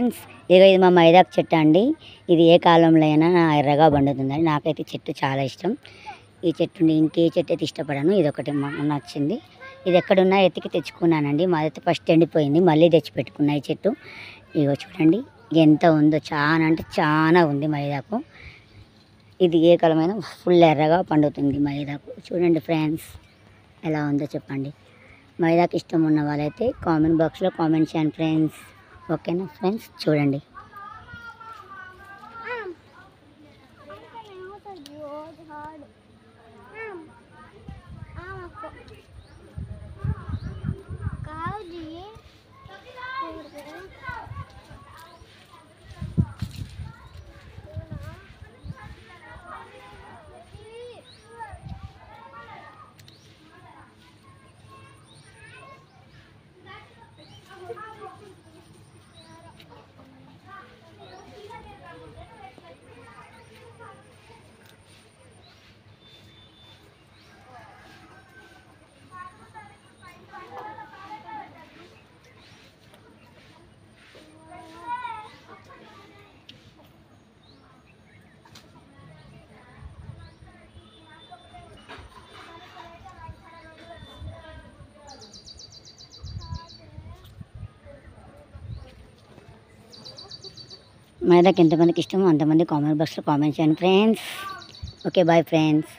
Friends, ఇది మా మైదాకు చెట్టు అండి. ఇది ఏ కాలంలో అయినా ఎర్రగా పండుతుందండి. నాకైతే చెట్టు చాలా ఇష్టం. ఈ చెట్టు ఇంకే చెట్టు అయితే ఇష్టపడను. ఇది ఒకటి నచ్చింది. ఇది ఎక్కడున్నా ఎత్తికి తెచ్చుకున్నానండి. మాదైతే ఫస్ట్ ఎండిపోయింది, మళ్ళీ తెచ్చి పెట్టుకున్నా ఈ చెట్టు. ఇగో చూడండి ఎంత ఉందో, చాలా అంటే చాలా ఉంది మైదాకు. ఇది ఏ కాలమైనా ఫుల్ ఎర్రగా పండుతుంది మైదాకు. చూడండి ఫ్రెండ్స్ ఎలా ఉందో చెప్పండి. మైదాకు ఇష్టం ఉన్న వాళ్ళైతే కామెంట్ బాక్స్లో కామెంట్ చేయండి ఫ్రెండ్స్. ఓకేనా ఫ్రెండ్స్, చూడండి. మైదాకు ఎంతమందికి ఇష్టమో అంతమంది కామెంట్ బాక్స్లో కామెంట్ చేయండి ఫ్రెండ్స్. Okay, bye friends.